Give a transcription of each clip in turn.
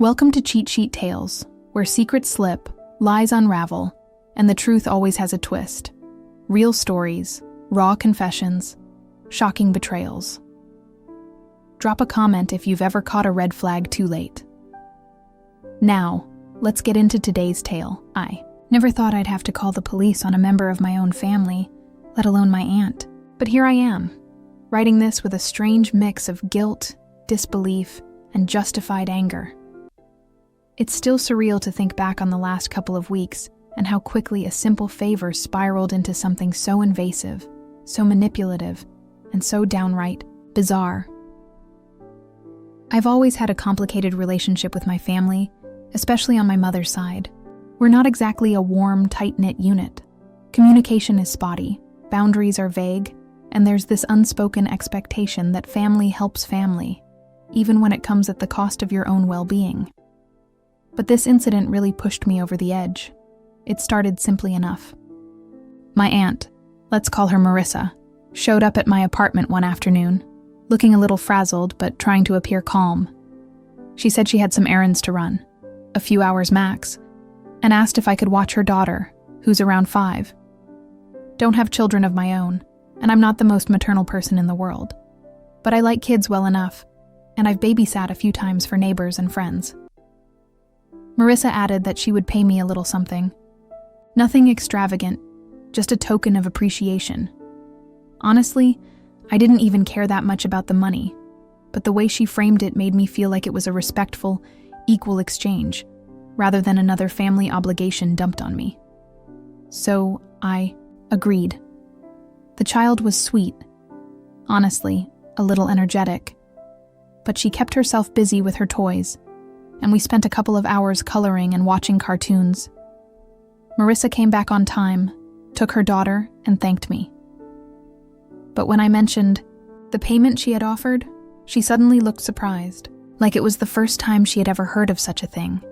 Welcome to Cheat Sheet Tales, where secrets slip, lies unravel, and the truth always has a twist. Real stories, raw confessions, shocking betrayals. Drop a comment if you've ever caught a red flag too late. Now, let's get into today's tale. I never thought I'd have to call the police on a member of my own family, let alone my aunt. But here I am, writing this with a strange mix of guilt, disbelief, and justified anger. It's still surreal to think back on the last couple of weeks and how quickly a simple favor spiraled into something so invasive, so manipulative, and so downright bizarre. I've always had a complicated relationship with my family, especially on my mother's side. We're not exactly a warm, tight-knit unit. Communication is spotty, boundaries are vague, and there's this unspoken expectation that family helps family, even when it comes at the cost of your own well-being. But this incident really pushed me over the edge. It started simply enough. My aunt, let's call her Marissa, showed up at my apartment one afternoon, looking a little frazzled but trying to appear calm. She said she had some errands to run, a few hours max, and asked if I could watch her daughter, who's around 5. Don't have children of my own, and I'm not the most maternal person in the world. But I like kids well enough, and I've babysat a few times for neighbors and friends. Marissa added that she would pay me a little something. Nothing extravagant, just a token of appreciation. Honestly, I didn't even care that much about the money, but the way she framed it made me feel like it was a respectful, equal exchange, rather than another family obligation dumped on me. So I agreed. The child was sweet, honestly, a little energetic, but she kept herself busy with her toys, and we spent a couple of hours coloring and watching cartoons. Marissa came back on time, took her daughter, and thanked me. But when I mentioned the payment she had offered, she suddenly looked surprised, like it was the first time she had ever heard of such a thing.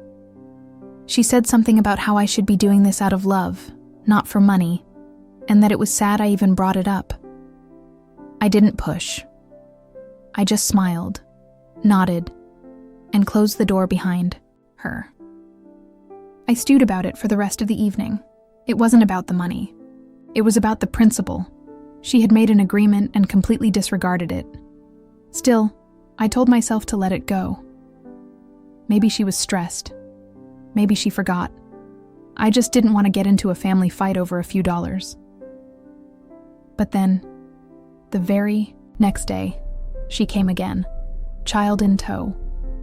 She said something about how I should be doing this out of love, not for money, and that it was sad I even brought it up. I didn't push. I just smiled, nodded, and closed the door behind her. I stewed about it for the rest of the evening. It wasn't about the money. It was about the principle. She had made an agreement and completely disregarded it. Still, I told myself to let it go. Maybe she was stressed. Maybe she forgot. I just didn't want to get into a family fight over a few dollars. But then, the very next day, she came again, child in tow,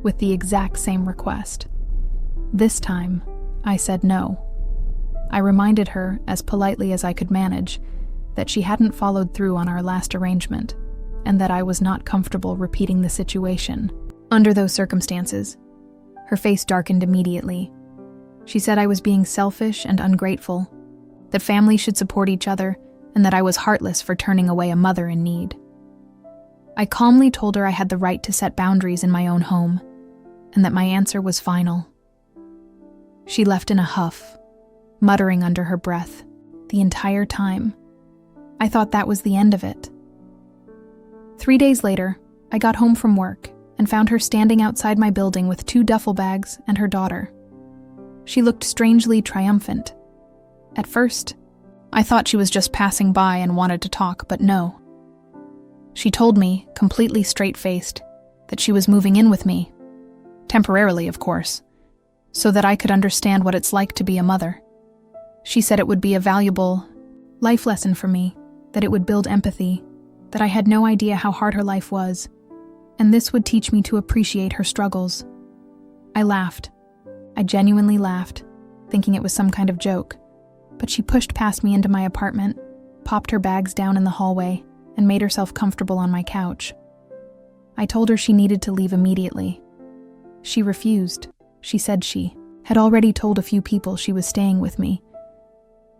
with the exact same request. This time, I said no. I reminded her, as politely as I could manage, that she hadn't followed through on our last arrangement, and that I was not comfortable repeating the situation. Under those circumstances, her face darkened immediately. She said I was being selfish and ungrateful, that families should support each other, and that I was heartless for turning away a mother in need. I calmly told her I had the right to set boundaries in my own home, and that my answer was final. She left in a huff, muttering under her breath, the entire time. I thought that was the end of it. 3 days later, I got home from work and found her standing outside my building with 2 duffel bags and her daughter. She looked strangely triumphant. At first, I thought she was just passing by and wanted to talk, but no. She told me, completely straight-faced, that she was moving in with me. Temporarily, of course, so that I could understand what it's like to be a mother. She said it would be a valuable life lesson for me, that it would build empathy, that I had no idea how hard her life was, and this would teach me to appreciate her struggles. I laughed. I genuinely laughed, thinking it was some kind of joke, but she pushed past me into my apartment, popped her bags down in the hallway, and made herself comfortable on my couch. I told her she needed to leave immediately. She refused. She said she had already told a few people she was staying with me,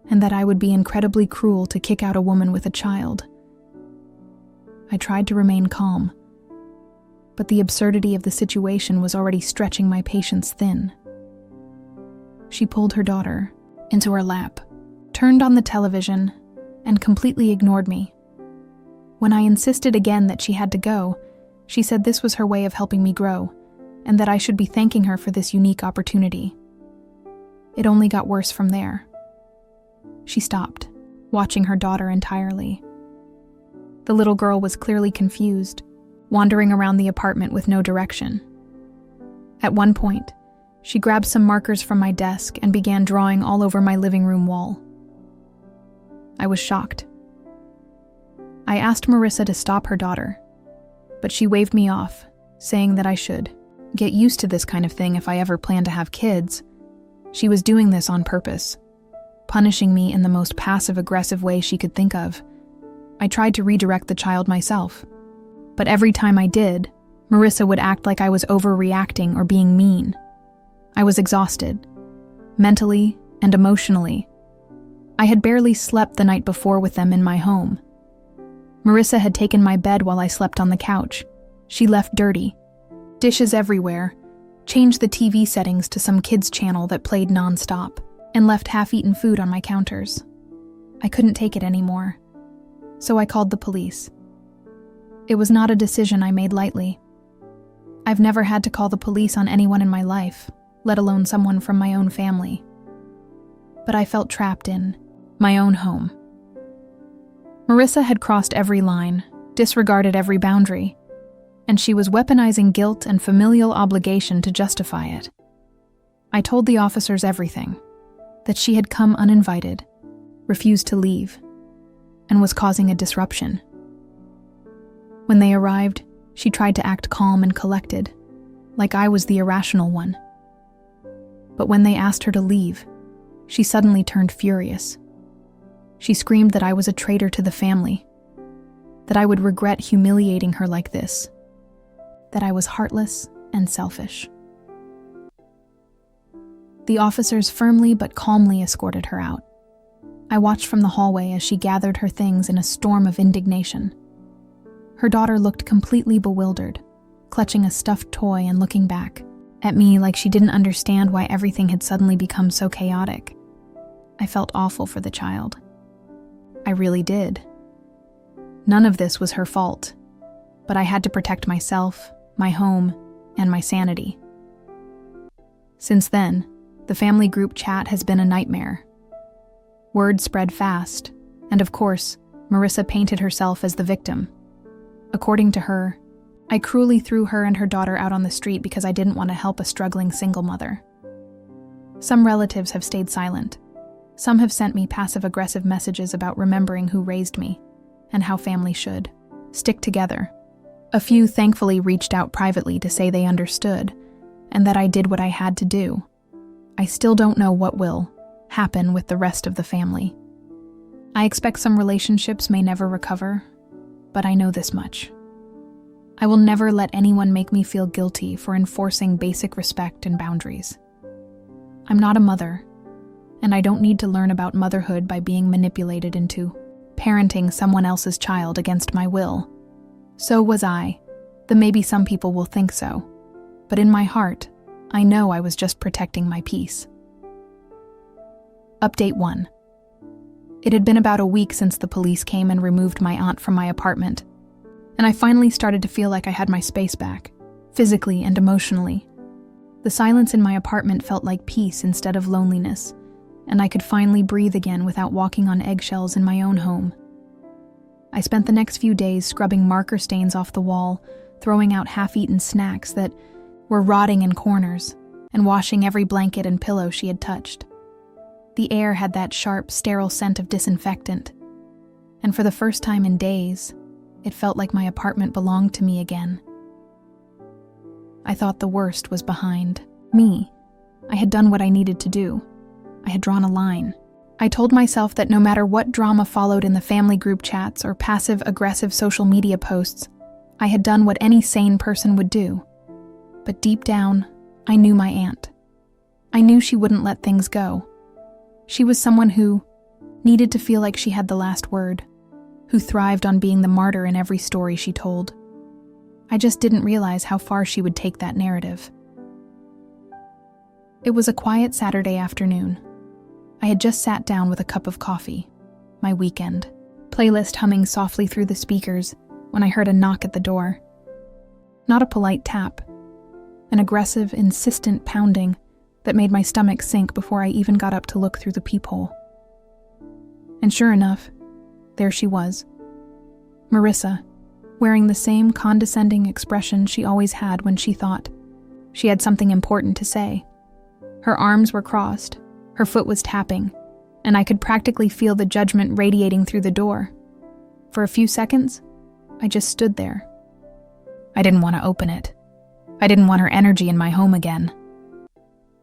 and that I would be incredibly cruel to kick out a woman with a child. I tried to remain calm, but the absurdity of the situation was already stretching my patience thin. She pulled her daughter into her lap, turned on the television, and completely ignored me. When I insisted again that she had to go, she said this was her way of helping me grow, and that I should be thanking her for this unique opportunity. It only got worse from there. She stopped, watching her daughter entirely. The little girl was clearly confused, wandering around the apartment with no direction. At one point, she grabbed some markers from my desk and began drawing all over my living room wall. I was shocked. I asked Marissa to stop her daughter, but she waved me off, saying that I should get used to this kind of thing if I ever plan to have kids. She was doing this on purpose, punishing me in the most passive-aggressive way she could think of. I tried to redirect the child myself, but every time I did, Marissa would act like I was overreacting or being mean. I was exhausted, mentally and emotionally. I had barely slept the night before with them in my home. Marissa had taken my bed while I slept on the couch. She left dirty, dishes everywhere, changed the TV settings to some kids' channel that played nonstop, and left half-eaten food on my counters. I couldn't take it anymore, so I called the police. It was not a decision I made lightly. I've never had to call the police on anyone in my life, let alone someone from my own family. But I felt trapped in my own home. Marissa had crossed every line, disregarded every boundary, and she was weaponizing guilt and familial obligation to justify it. I told the officers everything, that she had come uninvited, refused to leave, and was causing a disruption. When they arrived, she tried to act calm and collected, like I was the irrational one. But when they asked her to leave, she suddenly turned furious. She screamed that I was a traitor to the family, that I would regret humiliating her like this, that I was heartless and selfish. The officers firmly but calmly escorted her out. I watched from the hallway as she gathered her things in a storm of indignation. Her daughter looked completely bewildered, clutching a stuffed toy and looking back at me like she didn't understand why everything had suddenly become so chaotic. I felt awful for the child. I really did. None of this was her fault, but I had to protect myself, my home, and my sanity. Since then, the family group chat has been a nightmare. Word spread fast, and of course, Marissa painted herself as the victim. According to her, I cruelly threw her and her daughter out on the street because I didn't want to help a struggling single mother. Some relatives have stayed silent. Some have sent me passive-aggressive messages about remembering who raised me and how family should stick together. A few thankfully reached out privately to say they understood and that I did what I had to do. I still don't know what will happen with the rest of the family. I expect some relationships may never recover, but I know this much. I will never let anyone make me feel guilty for enforcing basic respect and boundaries. I'm not a mother, and I don't need to learn about motherhood by being manipulated into parenting someone else's child against my will. So was I, though maybe some people will think so, but in my heart, I know I was just protecting my peace. Update 1. It had been about a week since the police came and removed my aunt from my apartment, and I finally started to feel like I had my space back, physically and emotionally. The silence in my apartment felt like peace instead of loneliness, and I could finally breathe again without walking on eggshells in my own home. I spent the next few days scrubbing marker stains off the wall, throwing out half-eaten snacks that were rotting in corners, and washing every blanket and pillow she had touched. The air had that sharp, sterile scent of disinfectant, and for the first time in days, it felt like my apartment belonged to me again. I thought the worst was behind me. I had done what I needed to do. I had drawn a line. I told myself that no matter what drama followed in the family group chats or passive-aggressive social media posts, I had done what any sane person would do. But deep down, I knew my aunt. I knew she wouldn't let things go. She was someone who needed to feel like she had the last word, who thrived on being the martyr in every story she told. I just didn't realize how far she would take that narrative. It was a quiet Saturday afternoon. I had just sat down with a cup of coffee, my weekend playlist humming softly through the speakers, when I heard a knock at the door. Not a polite tap, an aggressive, insistent pounding that made my stomach sink before I even got up to look through the peephole. And sure enough, there she was. Marissa, wearing the same condescending expression she always had when she thought she had something important to say. Her arms were crossed, her foot was tapping, and I could practically feel the judgment radiating through the door. For a few seconds, I just stood there. I didn't want to open it. I didn't want her energy in my home again.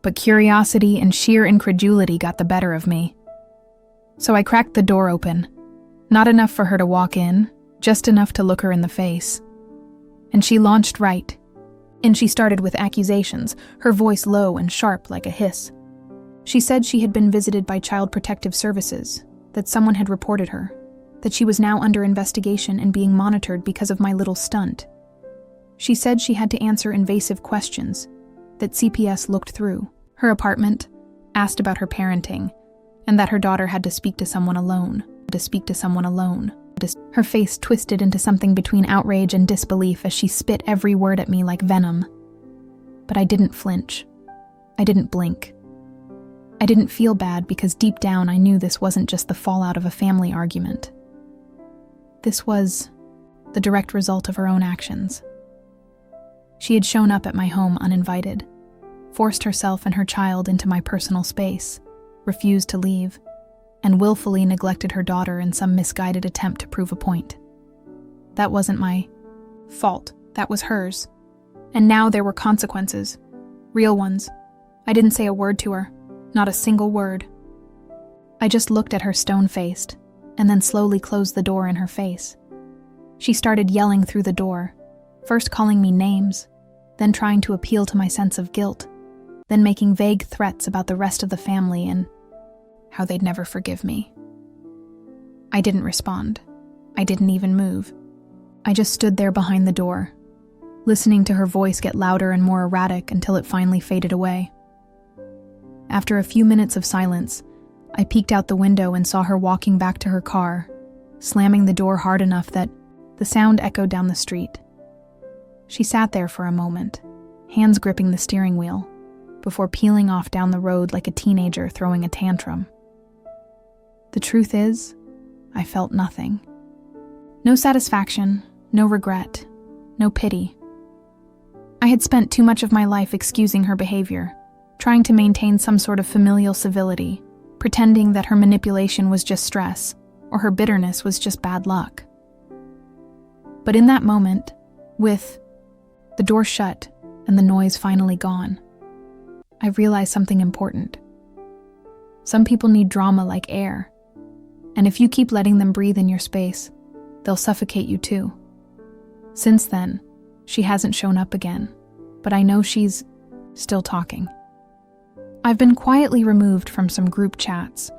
But curiosity and sheer incredulity got the better of me. So I cracked the door open, not enough for her to walk in, just enough to look her in the face. And she launched right. And she started with accusations, her voice low and sharp like a hiss. She said she had been visited by Child Protective Services, that someone had reported her, that she was now under investigation and being monitored because of my little stunt. She said she had to answer invasive questions, that CPS looked through her apartment, asked about her parenting, and that her daughter had to speak to someone alone. Her face twisted into something between outrage and disbelief as she spit every word at me like venom. But I didn't flinch. I didn't blink. I didn't feel bad because deep down I knew this wasn't just the fallout of a family argument. This was the direct result of her own actions. She had shown up at my home uninvited, forced herself and her child into my personal space, refused to leave, and willfully neglected her daughter in some misguided attempt to prove a point. That wasn't my fault. That was hers. And now there were consequences. Real ones. I didn't say a word to her. Not a single word. I just looked at her stone-faced, and then slowly closed the door in her face. She started yelling through the door, first calling me names, then trying to appeal to my sense of guilt, then making vague threats about the rest of the family and how they'd never forgive me. I didn't respond. I didn't even move. I just stood there behind the door, listening to her voice get louder and more erratic until it finally faded away. After a few minutes of silence, I peeked out the window and saw her walking back to her car, slamming the door hard enough that the sound echoed down the street. She sat there for a moment, hands gripping the steering wheel, before peeling off down the road like a teenager throwing a tantrum. The truth is, I felt nothing. No satisfaction, no regret, no pity. I had spent too much of my life excusing her behavior, trying to maintain some sort of familial civility, pretending that her manipulation was just stress, or her bitterness was just bad luck. But in that moment, with the door shut and the noise finally gone, I realized something important. Some people need drama like air, and if you keep letting them breathe in your space, they'll suffocate you too. Since then, she hasn't shown up again, but I know she's still talking. I've been quietly removed from some group chats.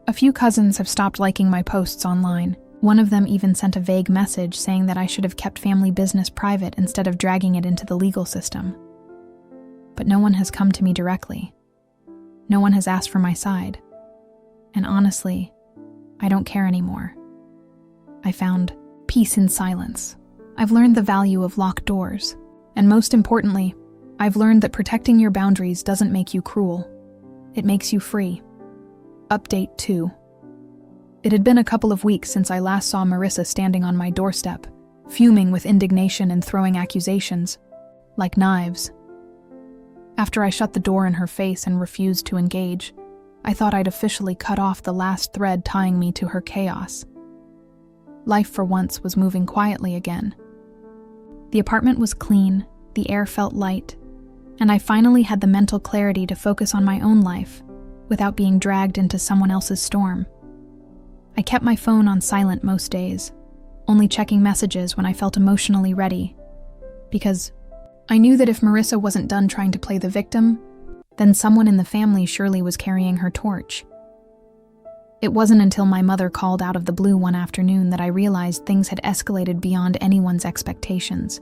A few cousins have stopped liking my posts online. One of them even sent a vague message saying that I should have kept family business private instead of dragging it into the legal system. But no one has come to me directly. No one has asked for my side. And honestly, I don't care anymore. I found peace in silence. I've learned the value of locked doors. And most importantly, I've learned that protecting your boundaries doesn't make you cruel. It makes you free. Update 2. It had been a couple of weeks since I last saw Marissa standing on my doorstep, fuming with indignation and throwing accusations, like knives. After I shut the door in her face and refused to engage, I thought I'd officially cut off the last thread tying me to her chaos. Life for once was moving quietly again. The apartment was clean, the air felt light, and I finally had the mental clarity to focus on my own life without being dragged into someone else's storm. I kept my phone on silent most days, only checking messages when I felt emotionally ready, because I knew that if Marissa wasn't done trying to play the victim, then someone in the family surely was carrying her torch. It wasn't until my mother called out of the blue one afternoon that I realized things had escalated beyond anyone's expectations.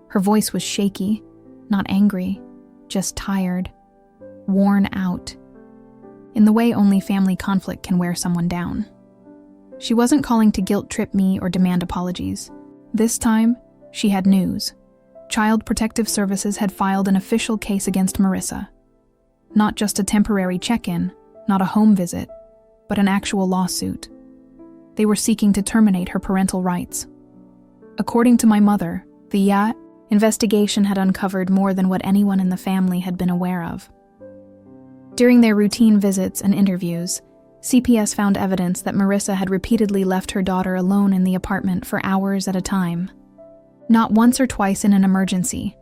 Her voice was shaky, not angry, just tired, worn out, in the way only family conflict can wear someone down. She wasn't calling to guilt-trip me or demand apologies. This time, she had news. Child Protective Services had filed an official case against Marissa. Not just a temporary check-in, not a home visit, but an actual lawsuit. They were seeking to terminate her parental rights. According to my mother, the investigation had uncovered more than what anyone in the family had been aware of. During their routine visits and interviews, CPS found evidence that Marissa had repeatedly left her daughter alone in the apartment for hours at a time. Not once or twice in an emergency,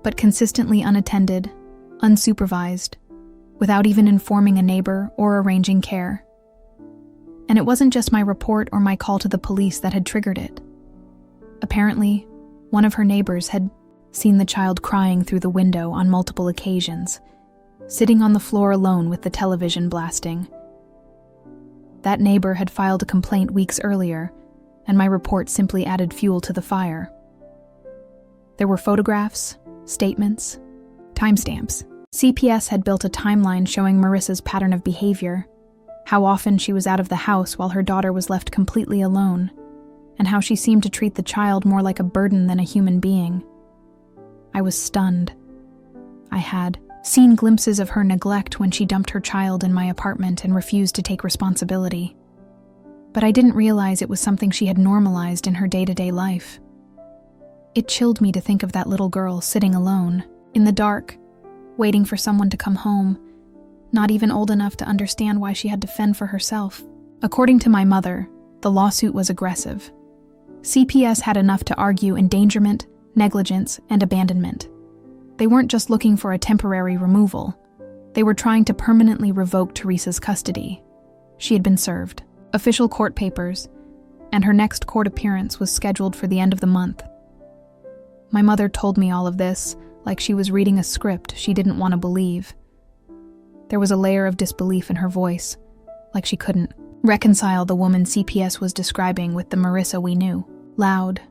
but consistently unattended, unsupervised, without even informing a neighbor or arranging care. And it wasn't just my report or my call to the police that had triggered it. Apparently, one of her neighbors had seen the child crying through the window on multiple occasions, sitting on the floor alone with the television blasting. That neighbor had filed a complaint weeks earlier, and my report simply added fuel to the fire. There were photographs, statements, timestamps. CPS had built a timeline showing Marissa's pattern of behavior, how often she was out of the house while her daughter was left completely alone, and how she seemed to treat the child more like a burden than a human being. I was stunned. I had seen glimpses of her neglect when she dumped her child in my apartment and refused to take responsibility. But I didn't realize it was something she had normalized in her day-to-day life. It chilled me to think of that little girl sitting alone, in the dark, waiting for someone to come home, not even old enough to understand why she had to fend for herself. According to my mother, the lawsuit was aggressive. CPS had enough to argue endangerment, negligence, and abandonment. They weren't just looking for a temporary removal. They were trying to permanently revoke Teresa's custody. She had been served official court papers, and her next court appearance was scheduled for the end of the month. My mother told me all of this like she was reading a script she didn't want to believe. There was a layer of disbelief in her voice, like she couldn't reconcile the woman CPS was describing with the Marissa we knew. Loud,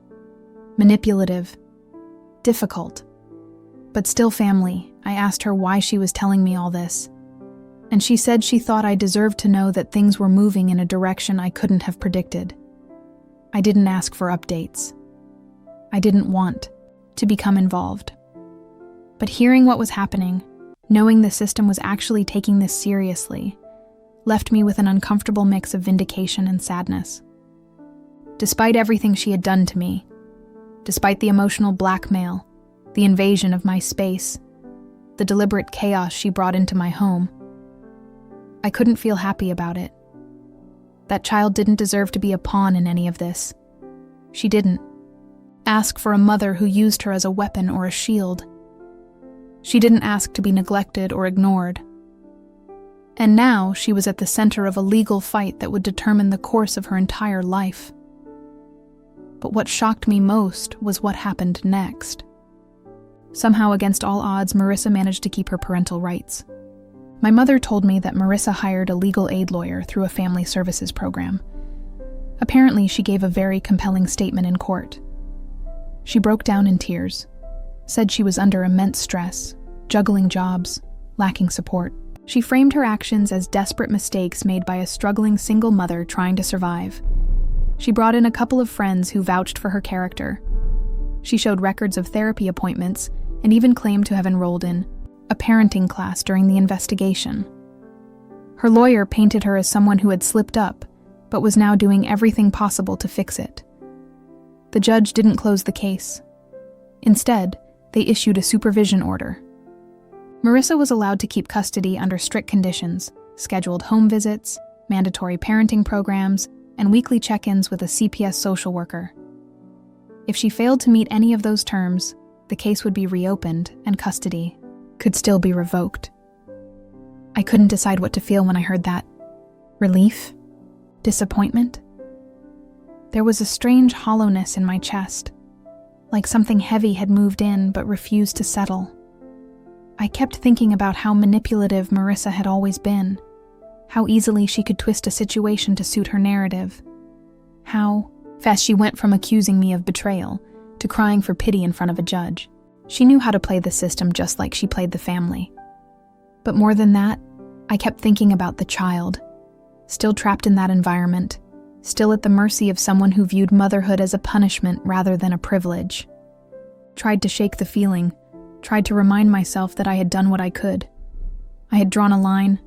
manipulative, difficult, but still family. I asked her why she was telling me all this, and she said she thought I deserved to know that things were moving in a direction I couldn't have predicted. I didn't ask for updates. I didn't want to become involved. But hearing what was happening, knowing the system was actually taking this seriously, left me with an uncomfortable mix of vindication and sadness. Despite everything she had done to me, despite the emotional blackmail, the invasion of my space, the deliberate chaos she brought into my home, I couldn't feel happy about it. That child didn't deserve to be a pawn in any of this. She didn't ask for a mother who used her as a weapon or a shield. She didn't ask to be neglected or ignored. And now she was at the center of a legal fight that would determine the course of her entire life. But what shocked me most was what happened next. Somehow, against all odds, Marissa managed to keep her parental rights. My mother told me that Marissa hired a legal aid lawyer through a family services program. Apparently, she gave a very compelling statement in court. She broke down in tears, said she was under immense stress, juggling jobs, lacking support. She framed her actions as desperate mistakes made by a struggling single mother trying to survive. She brought in a couple of friends who vouched for her character. She showed records of therapy appointments and even claimed to have enrolled in a parenting class during the investigation. Her lawyer painted her as someone who had slipped up, but was now doing everything possible to fix it. The judge didn't close the case. Instead, they issued a supervision order. Marissa was allowed to keep custody under strict conditions, scheduled home visits, mandatory parenting programs, and weekly check-ins with a CPS social worker. If she failed to meet any of those terms, the case would be reopened and custody could still be revoked. I couldn't decide what to feel when I heard that. Relief? Disappointment? There was a strange hollowness in my chest, like something heavy had moved in but refused to settle. I kept thinking about how manipulative Marissa had always been, how easily she could twist a situation to suit her narrative, how fast she went from accusing me of betrayal to crying for pity in front of a judge. She knew how to play the system just like she played the family. But more than that, I kept thinking about the child, still trapped in that environment, still at the mercy of someone who viewed motherhood as a punishment rather than a privilege. tried to shake the feeling, tried to remind myself that I had done what I could. I had drawn a line.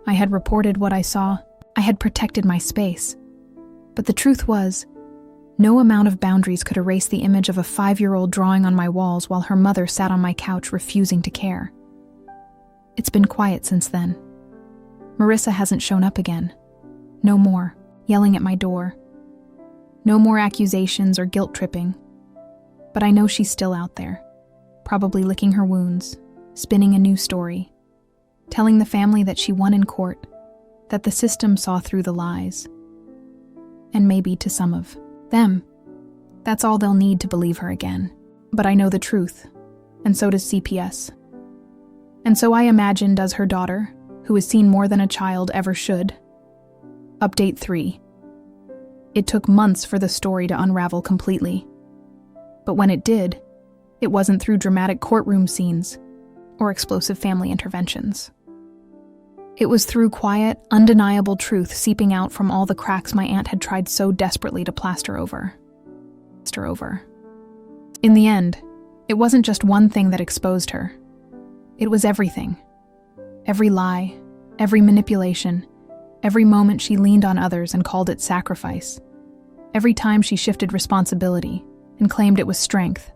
I had reported what I saw. I had protected my space. But the truth was, no amount of boundaries could erase the image of a 5-year-old drawing on my walls while her mother sat on my couch refusing to care. It's been quiet since then. Marissa hasn't shown up again. No more yelling at my door. No more accusations or guilt tripping. But I know she's still out there, probably licking her wounds, spinning a new story, telling the family that she won in court, that the system saw through the lies. And maybe to some of them, that's all they'll need to believe her again. But I know the truth, and so does CPS. And so I imagine does her daughter, who has seen more than a child ever should. Update 3. It took months for the story to unravel completely. But when it did, it wasn't through dramatic courtroom scenes or explosive family interventions. It was through quiet, undeniable truth seeping out from all the cracks my aunt had tried so desperately to plaster over. In the end, it wasn't just one thing that exposed her. It was everything. Every lie, every manipulation, every moment she leaned on others and called it sacrifice. Every time she shifted responsibility and claimed it was strength.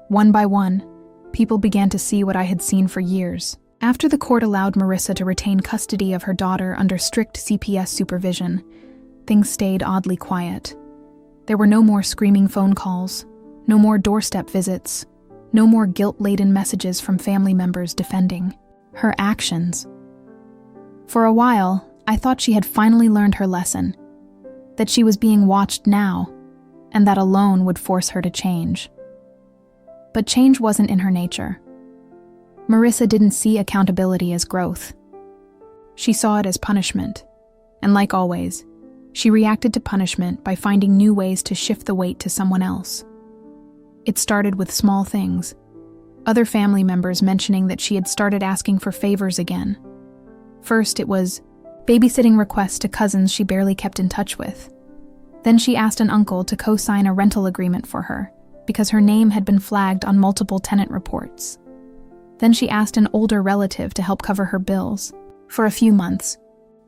One by one, people began to see what I had seen for years. After the court allowed Marissa to retain custody of her daughter under strict CPS supervision, things stayed oddly quiet. There were no more screaming phone calls, no more doorstep visits, no more guilt-laden messages from family members defending her actions. For a while, I thought she had finally learned her lesson, that she was being watched now, and that alone would force her to change. But change wasn't in her nature. Marissa didn't see accountability as growth. She saw it as punishment, and like always, she reacted to punishment by finding new ways to shift the weight to someone else. It started with small things. Other family members mentioning that she had started asking for favors again. First, it was babysitting requests to cousins she barely kept in touch with. Then she asked an uncle to co-sign a rental agreement for her because her name had been flagged on multiple tenant reports. Then she asked an older relative to help cover her bills for a few months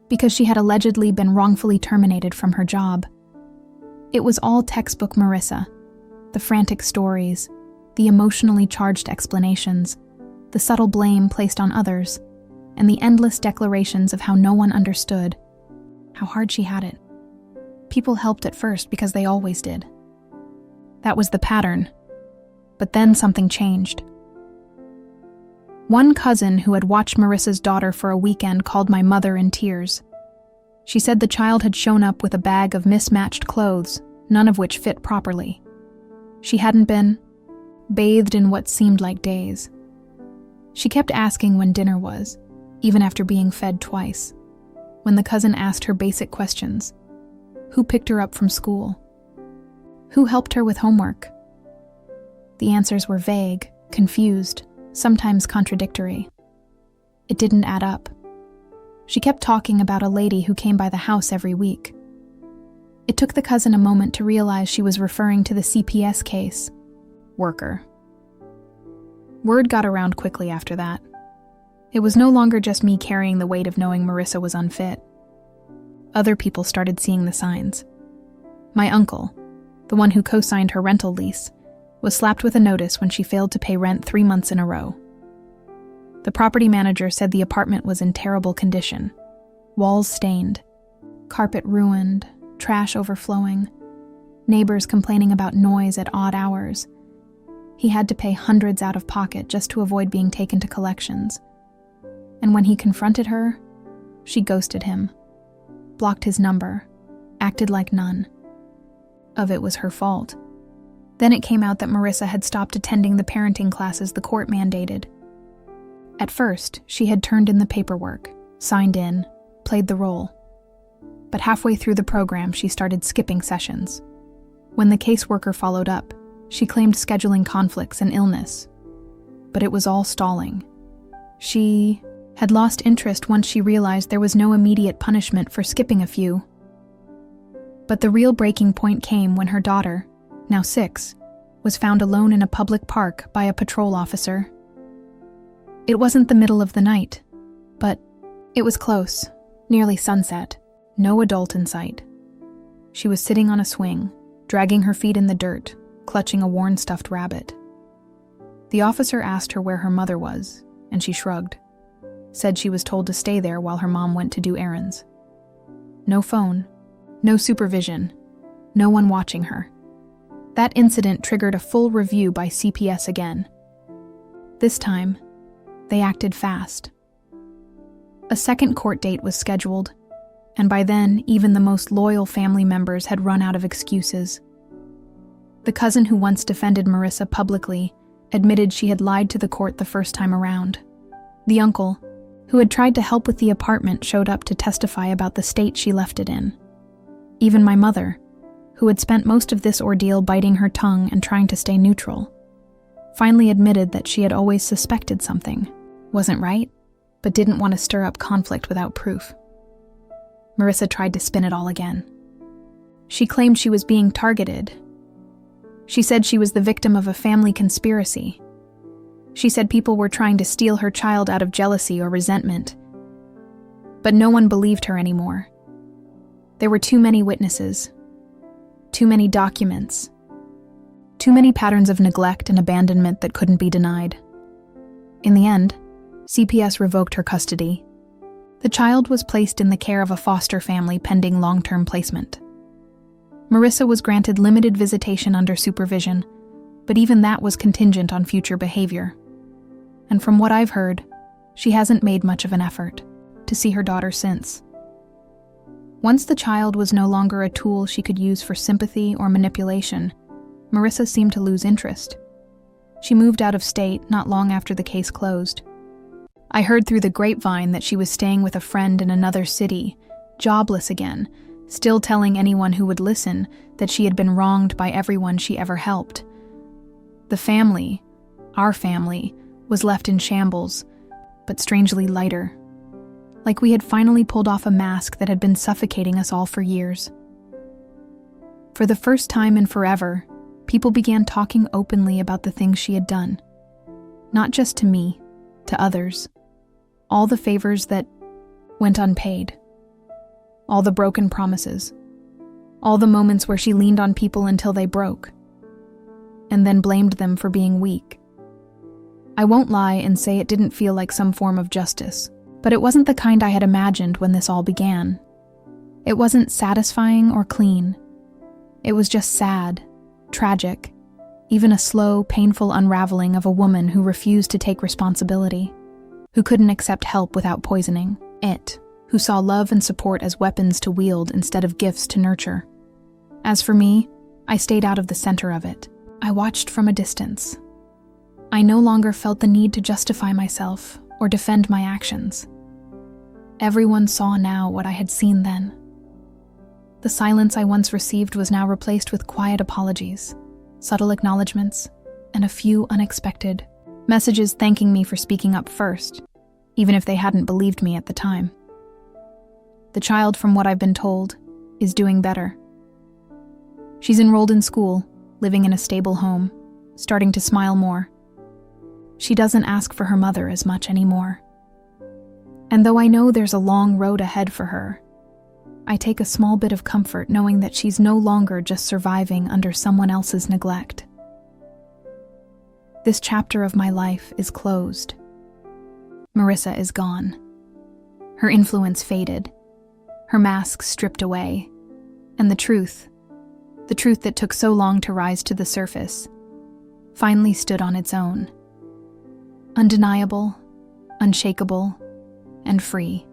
because she had allegedly been wrongfully terminated from her job. It was all textbook Marissa. The frantic stories, the emotionally charged explanations, the subtle blame placed on others, and the endless declarations of how no one understood, how hard she had it. People helped at first because they always did. That was the pattern. But then something changed. One cousin who had watched Marissa's daughter for a weekend called my mother in tears. She said the child had shown up with a bag of mismatched clothes, none of which fit properly. She hadn't been bathed in what seemed like days. She kept asking when dinner was, even after being fed twice. When the cousin asked her basic questions. Who picked her up from school? Who helped her with homework? The answers were vague, confused, sometimes contradictory. It didn't add up. She kept talking about a lady who came by the house every week. It took the cousin a moment to realize she was referring to the CPS case. Worker. Word got around quickly after that. It was no longer just me carrying the weight of knowing Marissa was unfit. Other people started seeing the signs. My uncle, the one who co-signed her rental lease, was slapped with a notice when she failed to pay rent 3 months in a row. The property manager said the apartment was in terrible condition. Walls stained, carpet ruined, trash overflowing, neighbors complaining about noise at odd hours. He had to pay hundreds out of pocket just to avoid being taken to collections. And when he confronted her, she ghosted him, blocked his number, acted like none of it was her fault. Then it came out that Marissa had stopped attending the parenting classes the court mandated. At first, she had turned in the paperwork, signed in, played the role. But halfway through the program, she started skipping sessions. When the caseworker followed up, she claimed scheduling conflicts and illness. But it was all stalling. She had lost interest once she realized there was no immediate punishment for skipping a few. But the real breaking point came when her daughter, now 6, was found alone in a public park by a patrol officer. It wasn't the middle of the night, but it was close, nearly sunset, no adult in sight. She was sitting on a swing, dragging her feet in the dirt, clutching a worn stuffed rabbit. The officer asked her where her mother was, and she shrugged, said she was told to stay there while her mom went to do errands. No phone, no supervision, no one watching her. That incident triggered a full review by CPS again. This time, they acted fast. A second court date was scheduled, and by then, even the most loyal family members had run out of excuses. The cousin who once defended Marissa publicly admitted she had lied to the court the first time around. The uncle, who had tried to help with the apartment, showed up to testify about the state she left it in. Even my mother, who had spent most of this ordeal biting her tongue and trying to stay neutral, finally admitted that she had always suspected something, wasn't right, but didn't want to stir up conflict without proof. Marissa tried to spin it all again. She claimed she was being targeted. She said she was the victim of a family conspiracy. She said people were trying to steal her child out of jealousy or resentment. But no one believed her anymore. There were too many witnesses, too many documents, too many patterns of neglect and abandonment that couldn't be denied. In the end, CPS revoked her custody. The child was placed in the care of a foster family pending long-term placement. Marissa was granted limited visitation under supervision, but even that was contingent on future behavior. And from what I've heard, she hasn't made much of an effort to see her daughter since. Once the child was no longer a tool she could use for sympathy or manipulation, Marissa seemed to lose interest. She moved out of state not long after the case closed. I heard through the grapevine that she was staying with a friend in another city, jobless again, still telling anyone who would listen that she had been wronged by everyone she ever helped. The family, our family, was left in shambles, but strangely lighter. Like we had finally pulled off a mask that had been suffocating us all for years. For the first time in forever, people began talking openly about the things she had done. Not just to me, to others. All the favors that went unpaid. All the broken promises. All the moments where she leaned on people until they broke. And then blamed them for being weak. I won't lie and say it didn't feel like some form of justice, but it wasn't the kind I had imagined when this all began. It wasn't satisfying or clean. It was just sad, tragic, even a slow, painful unraveling of a woman who refused to take responsibility, who couldn't accept help without poisoning it, who saw love and support as weapons to wield instead of gifts to nurture. As for me, I stayed out of the center of it. I watched from a distance. I no longer felt the need to justify myself or defend my actions. Everyone saw now what I had seen then. The silence I once received was now replaced with quiet apologies, subtle acknowledgments, and a few unexpected messages thanking me for speaking up first, even if they hadn't believed me at the time. The child, from what I've been told, is doing better. She's enrolled in school, living in a stable home, starting to smile more. She doesn't ask for her mother as much anymore. And though I know there's a long road ahead for her, I take a small bit of comfort knowing that she's no longer just surviving under someone else's neglect. This chapter of my life is closed. Marissa is gone. Her influence faded, her mask stripped away, and the truth that took so long to rise to the surface, finally stood on its own. Undeniable, unshakable, and free.